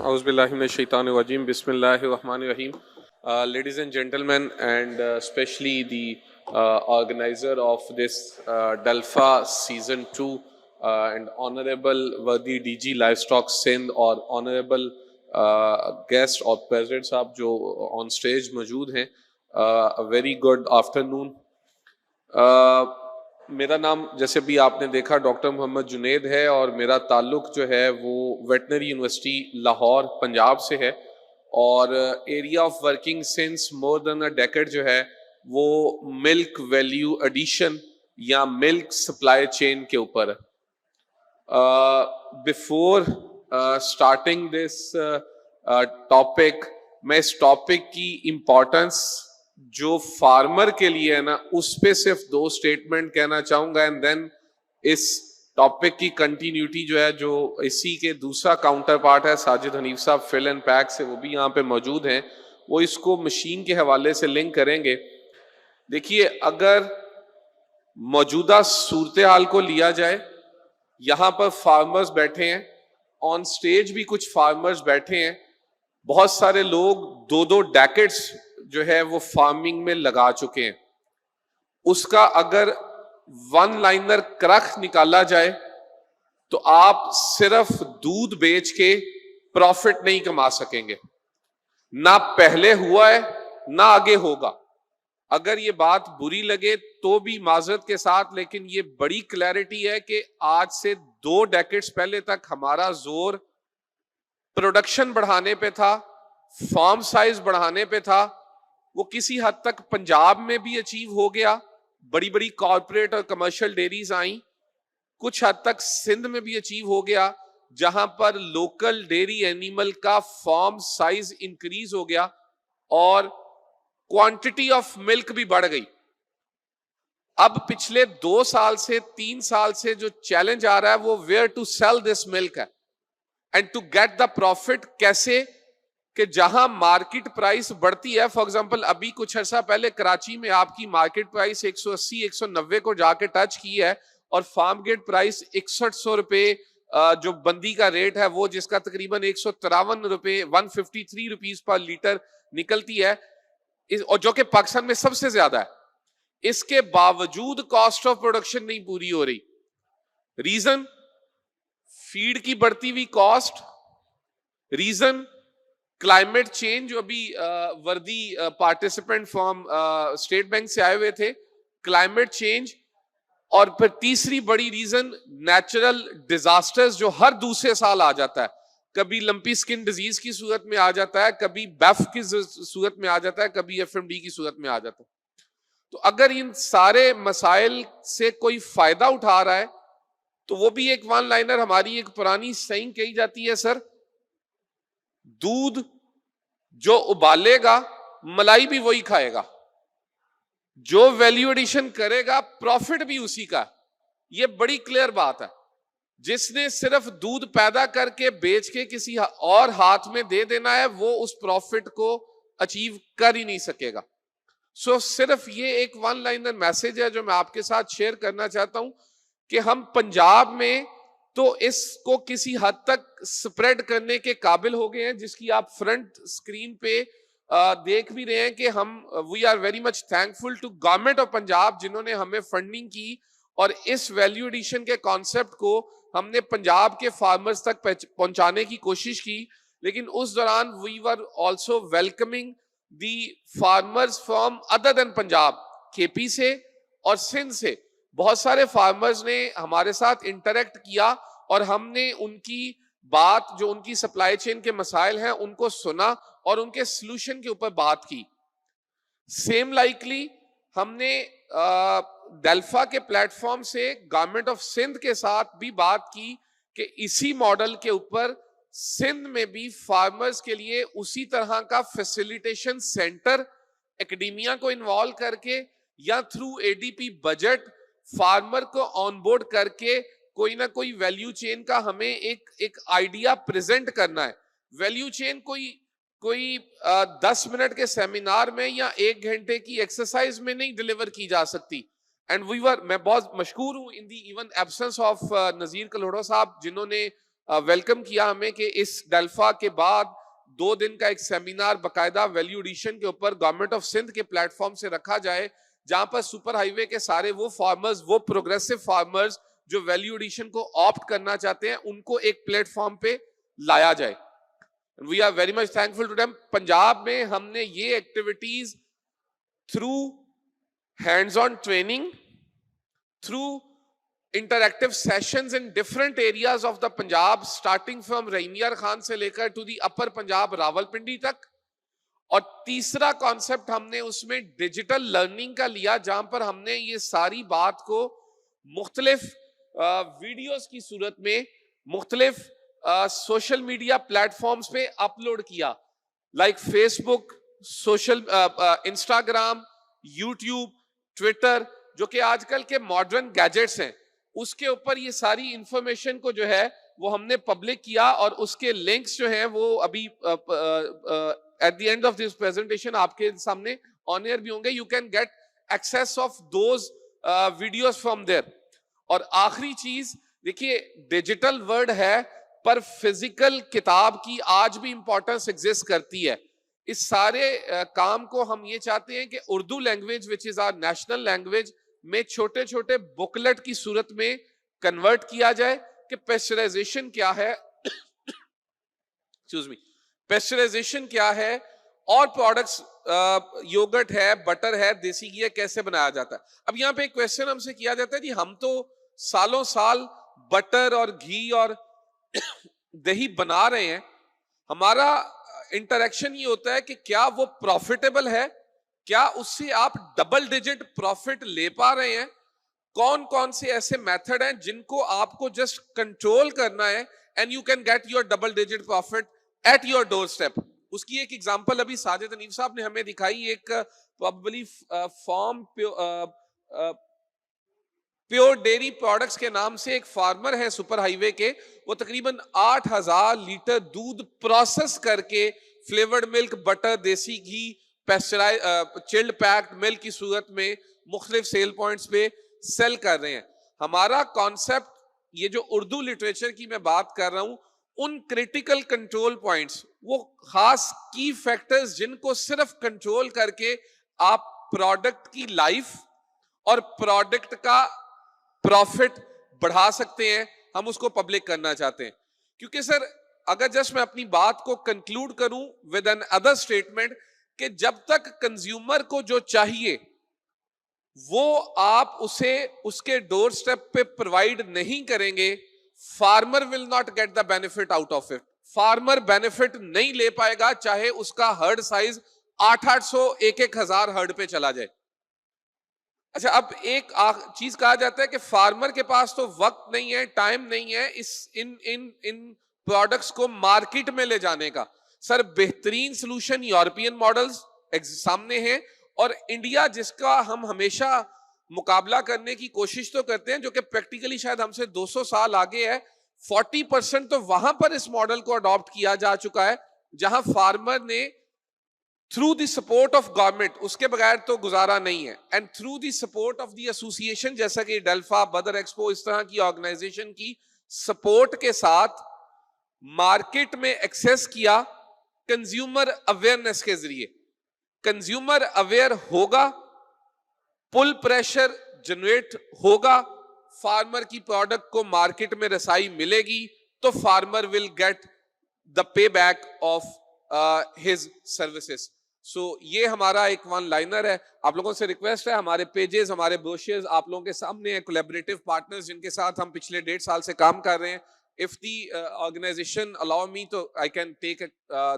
A'udhu billahi minash shaitanir rajim. Bismillahir rahmanir rahim. Ladies and gentlemen, and especially the organizer of this Dalfa Season 2 and Honorable Wadi DG Livestock Sindh or Honorable guest or President Saab jo on stage موجود ہیں, a very good afternoon. میرا نام جیسے بھی آپ نے دیکھا doctor محمد جنید ہے اور میرا تعلق جو ہے وہ ویٹنری یونیورسٹی لاہور پنجاب سے ہے, اور area of working since more than a decade جو ہے وہ ملک ویلیو ایڈیشن یا ملک سپلائی چین کے اوپر ہے. بفور اسٹارٹنگ دس ٹاپک میں اس ٹاپک کی امپورٹنس جو فارمر کے لیے ہے نا اس پہ صرف 2 اسٹیٹمنٹ کہنا چاہوں گا, اینڈ دین اس ٹاپک کی کنٹینیوٹی جو ہے جو اسی کے دوسرا کاؤنٹر پارٹ ہے ساجد حنیف صاحب فل اینڈ پیک سے, وہ بھی یہاں پہ موجود ہیں, وہ اس کو مشین کے حوالے سے لنک کریں گے. دیکھیے اگر موجودہ صورتحال کو لیا جائے, یہاں پر فارمرز بیٹھے ہیں, آن سٹیج بھی کچھ فارمرز بیٹھے ہیں, بہت سارے لوگ 2 ڈیکیڈز جو ہے وہ فارمنگ میں لگا چکے ہیں. اس کا اگر 1 لائنر کرخ نکالا جائے تو آپ صرف دودھ بیچ کے پروفٹ نہیں کما سکیں گے, نہ پہلے ہوا ہے نہ آگے ہوگا. اگر یہ بات بری لگے تو بھی معذرت کے ساتھ, لیکن یہ بڑی کلیئرٹی ہے کہ آج سے 2 ڈیکیڈز پہلے تک ہمارا زور پروڈکشن بڑھانے پہ تھا, فارم سائز بڑھانے پہ تھا. وہ کسی حد تک پنجاب میں بھی اچیو ہو گیا, بڑی بڑی کارپوریٹ اور کمرشل ڈیریز آئیں. کچھ حد تک سندھ میں بھی اچیو ہو گیا جہاں پر لوکل ڈیری اینیمل کا فارم سائز انکریز ہو گیا اور کوانٹٹی آف ملک بھی بڑھ گئی. اب پچھلے 2 سال سے 3 سال سے جو چیلنج آ رہا ہے وہ where to sell this milk ہے and to get the profit. کیسے کہ جہاں مارکیٹ پرائس بڑھتی ہے, فار ایگزامپل ابھی کچھ عرصہ پہلے کراچی میں آپ کی مارکیٹ پرائس 180-190 کو جا کے ٹچ کی ہے, اور فارم گیٹ پرائس 6100 روپے جو بندی کا ریٹ ہے وہ جس کا تقریباً 153 روپے 153 روپیز پر لیٹر نکلتی ہے, اور جو کہ پاکستان میں سب سے زیادہ ہے. اس کے باوجود کاسٹ آف پروڈکشن نہیں پوری ہو رہی. ریزن فیڈ کی بڑھتی ہوئی کاسٹ, ریزن کلائمیٹ چینج. جو ابھی وردی پارٹیسپینٹ فرام اسٹیٹ بینک سے آئے ہوئے تھے, کلائمیٹ چینج. اور پھر تیسری بڑی ریزن نیچرل ڈیزاسٹرز جو ہر دوسرے سال آ جاتا ہے. کبھی لمپی سکن ڈیزیز کی صورت میں آ جاتا ہے, کبھی بیف کی صورت میں آ جاتا ہے, کبھی FMD کی صورت میں آ جاتا ہے. تو اگر ان سارے مسائل سے کوئی فائدہ اٹھا رہا ہے تو وہ بھی ایک 1 لائنر. ہماری ایک پرانی سینگ کہی جاتی ہے سر, دودھ جو ابالے گا ملائی بھی وہی کھائے گا, جو ویلیو ایڈیشن کرے گا پروفٹ بھی اسی کا. یہ بڑی کلیئر بات ہے. جس نے صرف دودھ پیدا کر کے بیچ کے کسی اور ہاتھ میں دے دینا ہے وہ اس پروفٹ کو اچیو کر ہی نہیں سکے گا. سو صرف یہ ایک 1 لائنر میسج ہے جو میں آپ کے ساتھ شیئر کرنا چاہتا ہوں کہ ہم پنجاب میں تو اس کو کسی حد تک سپریڈ کرنے کے قابل ہو گئے ہیں, جس کی آپ فرنٹ سکرین پہ دیکھ بھی رہے ہیں کہ ہم we are very much thankful to government of Punjab جنہوں نے ہمیں فنڈنگ کی اور اس ویلیو ایڈیشن کے کانسیپٹ کو ہم نے پنجاب کے فارمرز تک پہنچانے کی کوشش کی. لیکن اس دوران we are also welcoming the farmers from other than Punjab, KP سے اور سندھ سے. بہت سارے فارمرز نے ہمارے ساتھ انٹریکٹ کیا اور ہم نے ان کی بات جو ان کی سپلائی چین کے مسائل ہیں ان کو سنا اور ان کے سلوشن کے اوپر بات کی. سیم لائکلی ہم نے ڈیلفا کے پلیٹ فارم سے گورنمنٹ آف سندھ کے ساتھ بھی بات کی کہ اسی ماڈل کے اوپر سندھ میں بھی فارمرز کے لیے اسی طرح کا فیسیلیٹیشن سینٹر اکیڈیمیا کو انوالو کر کے یا تھرو ADP بجٹ فارمر کو آن بورڈ کر کے کوئی نہ کوئی ویلیو چین کا ہمیں ایک آئیڈیا پریزنٹ کرنا ہے. ویلیو چین کوئی 10 منٹ کے سیمینار میں یا 1 گھنٹے کی ایکسرسائز میں نہیں ڈیلیور کی جا سکتی. اینڈ میں بہت مشکور ہوں ان دی ایون ایبسنس آف نذیر کلوڑا صاحب جنہوں نے ویلکم کیا ہمیں کہ اس ڈیلفا کے بعد 2 دن کا ایک سیمینار باقاعدہ ویلیو ایڈیشن کے اوپر گورنمنٹ آف سندھ کے پلیٹ فارم سے رکھا جائے, جہاں پر سپر ہائی وے کے سارے وہ فارمرز, وہ پروگریسو فارمرز جو ویلیو ایڈیشن کو آپٹ کرنا چاہتے ہیں, ان کو ایک پلیٹ فارم پہ لایا جائے. We are very much thankful to them. Punjab میں ہم نے یہ activities through hands on training, through interactive sessions in different areas of the Punjab, starting from Raimiyar Khan سے لے کر to the upper Punjab Rawalpindi تک. اور تیسرا کانسیپٹ ہم نے اس میں ڈیجیٹل لرننگ کا لیا, جہاں پر ہم نے یہ ساری بات کو مختلف ویڈیوز کی صورت میں مختلف سوشل میڈیا پلیٹ فارمز پہ اپلوڈ کیا, لائک فیس بک, سوشل انسٹاگرام, یوٹیوب, ٹویٹر, جو کہ آج کل کے ماڈرن گیجٹس ہیں. اس کے اوپر یہ ساری انفارمیشن کو جو ہے وہ ہم نے پبلک کیا, اور اس کے لنکس جو ہیں وہ ابھی at the end of this presentation آپ کے سامنے آن ایئر بھی ہوں گے. You can get access of those videos from there. اور آخری چیز دیکھیے, ڈیجیٹل ورڈ ہے پر فزیکل کتاب کی آج بھی امپورٹنس ایگزسٹ کرتی ہے. اس سارے کام کو ہم یہ چاہتے ہیں کہ Urdu language which is our national language میں چھوٹے چھوٹے بکلٹ کی صورت میں کنورٹ کیا جائے کہ پیسچرائزیشن کیا ہے, ایکسکیوز می, پیسچرائزیشن کیا ہے, اور پروڈکٹس یوگرٹ ہے, بٹر ہے, دیسی گھی ہے, کیسے بنایا جاتا ہے. اب یہاں پہ ایک کویسچن ہم سے کیا جاتا ہے, جی ہم تو سالوں سال بٹر اور گھی اور دہی بنا رہے ہیں, ہمارا انٹریکشن یہ ہوتا ہے کہ کیا وہ پروفیٹیبل ہے, کیا اس سے آپ ڈبل ڈیجٹ پروفٹ لے پا رہے ہیں, کون کون سے ایسے میتھڈ ہیں جن کو آپ کو جسٹ کنٹرول کرنا ہے and you can get your double digit profit at your doorstep. اس کی ایک ایگزامپل ابھی ساجد حنیف صاحب نے ہمیں دکھائی. ایک probably form pure dairy products کے نام سے ایک فارمر ہے سپر ہائی وے کے, وہ تقریباً 8,000 لیٹر دودھ پروسیس کر کے فلیورڈ ملک, بٹر, دیسی گھی, چلڈ پیکڈ ملک کی صورت میں مختلف سیل پوائنٹس پہ سیل کر رہے ہیں. ہمارا کانسیپٹ, یہ جو اردو لٹریچر کی میں بات کر رہا ہوں, ان کریٹیکل کنٹرول پوائنٹس, وہ خاص کی فیکٹرز جن کو صرف کنٹرول کر کے آپ پروڈکٹ کی لائف اور پروڈکٹ کا پروفٹ بڑھا سکتے ہیں, ہم اس کو پبلک کرنا چاہتے ہیں. کیونکہ سر اگر جسٹ میں اپنی بات کو کنکلوڈ کروں ود این ادر اسٹیٹمنٹ, کہ جب تک کنزیومر کو جو چاہیے وہ آپ اسے اس کے ڈور سٹیپ پہ پرووائڈ نہیں کریں گے, farmer will not get the benefit out of it. Farmer benefit نہیں لے پائے گا چاہے اس کا ہرڈ سائز 800 1,000 ہرڈ پہ چلا جائے. اچھا, اب ایک چیز کہا جاتا ہے کہ فارمر کے پاس تو وقت نہیں ہے, ٹائم نہیں ہے ان پروڈکٹس کو مارکیٹ میں لے جانے کا. سر بہترین سلوشن یورپین ماڈلز سامنے ہیں, اور انڈیا جس کا ہم ہمیشہ مقابلہ کرنے کی کوشش تو کرتے ہیں, جو کہ پریکٹیکلی شاید ہم سے 200 سال آگے ہے, 40% تو وہاں پر اس ماڈل کو اڈاپٹ کیا جا چکا ہے, جہاں فارمر نے through the support of government, اس کے بغیر تو گزارا نہیں ہے, and through the support of the association جیسا کہ ڈیلفا, بدر ایکسپو, اس طرح کی آرگنائزیشن کی سپورٹ کے ساتھ مارکیٹ میں ایکسیس کیا کنزیومر اویئرنیس کے ذریعے. کنزیومر اویئر ہوگا, پل پریشر جنریٹ ہوگا, فارمر کی پروڈکٹ کو مارکیٹ میں رسائی ملے گی, تو farmer will get the pay back of his services. So یہ ہمارا ایک ون لائنر ہے. آپ لوگوں سے ریکویسٹ ہے, ہمارے پیجز, ہمارے بروشرز آپ لوگوں کے سامنے ہیں, کولیبریٹو پارٹنرز جن کے ساتھ ہم پچھلے 1.5 سال سے کام کر رہے ہیں. If the organization allow me to, I can take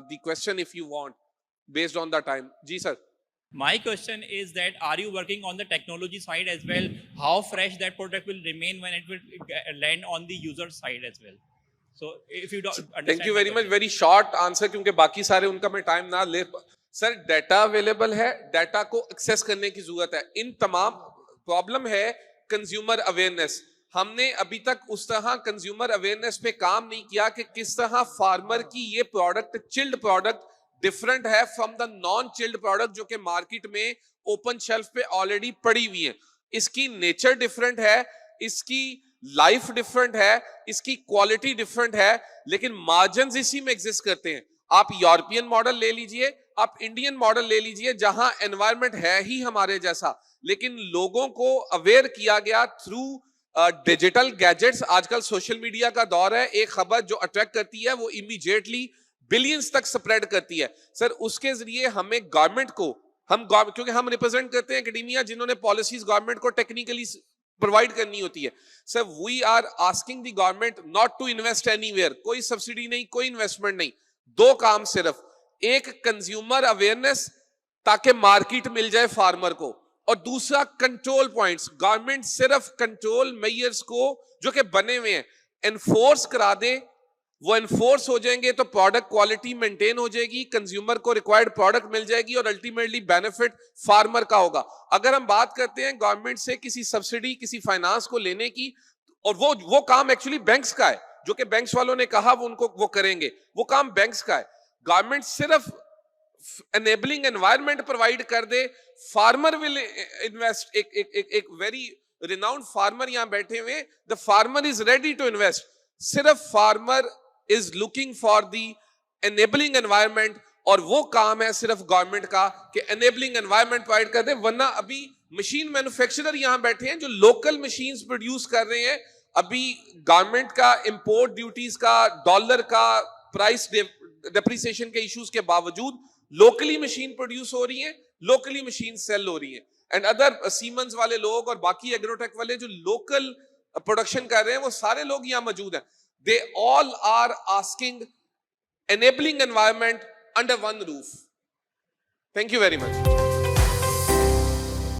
the question if you want, based on the time. Ji sir. My question is that are you working on the technology side as well? How fresh that product will remain when it will land on the user side as well? So if you don't understand. Thank you very much. Very short answer کیونکہ باقی سارے ان کا میں time نہ لے. سر data available ہے, data کو access کرنے کی ضرورت ہے. ان تمام پرابلم ہے کنزیومر اویئرنیس. ہم نے ابھی تک اس طرح کنزیومر اویئرنیس پہ کام نہیں کیا کہ کس طرح فارمر کی یہ پروڈکٹ, چلڈ پروڈکٹ, ڈفرنٹ ہے from the naan chilled product جو کہ مارکیٹ میں اوپن شیلف پہ آلریڈی پڑی ہوئی ہیں. اس کی نیچر ڈفرنٹ ہے, اس کی لائف ڈفرنٹ ہے, اس کی کوالٹی ڈفرنٹ ہے, لیکن مارجنز اسی میں ایگزسٹ کرتے ہیں. آپ یورپین ماڈل لے لیجئے, آپ انڈین ماڈل لے لیجئے, جہاں انوائرمنٹ ہے ہی ہمارے جیسا, لیکن لوگوں کو اویئر کیا گیا تھرو ڈیجیٹل گیجٹس. آج کل سوشل میڈیا کا دور ہے, ایک خبر جو اٹریکٹ کرتی ہے وہ امیڈیٹلی بلینز تک سپریڈ کرتی ہے. سر اس کے ذریعے ہمیں گورنمنٹ کو, کیونکہ ہم ریپرزینٹ کرتے ہیں اکیڈیمیا جنہوں نے پالیسیز گورنمنٹ کو ٹیکنیکلی پرووائڈ کرنی ہوتی ہے. Sir we are asking the government not to invest anywhere, کوئی سبسڈی نہیں, کوئی انویسٹمنٹ نہیں, دو کام صرف, ایک کنزیومر اویئرنیس تاکہ مارکیٹ مل جائے فارمر کو, اور دوسرا کنٹرول پوائنٹس. گورنمنٹ صرف کنٹرول میئرز کو جو کہ بنے ہوئے ہیں انفورس کرا دے, وہ انفورس ہو جائیں گے تو پروڈکٹ کوالٹی مینٹین ہو جائے گی, کنزیومر کو ریکوائرڈ پروڈکٹ مل جائے گی, اور الٹیمیٹلی بینیفٹ فارمر کا ہوگا. اگر ہم بات کرتے ہیں گورنمنٹ سے کسی سبسڈی, کسی فائنانس کو لینے کی, اور وہ کام ایکچولی بینکس کا ہے, جو کہ بینکس والوں نے کہا وہ ان کو وہ کریں گے, وہ کام بینکس کا ہے. گورنمنٹ صرف enabling environment provide کر دے, farmer will invest. ایک very renowned farmer یہاں بیٹھے ہوئے, the farmer is ready to invest. صرف farmer is looking for the enabling environment, اور وہ کام ہے صرف گورنمنٹ کا کہ enabling environment provide کر دے. ورنہ ابھی مشین مینوفیکچرر یہاں بیٹھے ہیں جو لوکل مشینز پروڈیوس کر رہے ہیں, ابھی گورنمنٹ کا امپورٹ ڈیوٹیز کا, ڈالر کا پرائس ڈیپریسیشن کے ایشوز کے باوجود لوکلی مشین پروڈیوس ہو رہی ہیں, لوکلی مشین سیل ہو رہی ہیں. اینڈ ادر سیمنز والے لوگ اور باقی ایگروٹیک والے جو لوکل پروڈکشن کر رہے ہیں, وہ سارے لوگ یہاں موجود ہیں. They all are asking enabling environment under one roof. Thank you very much.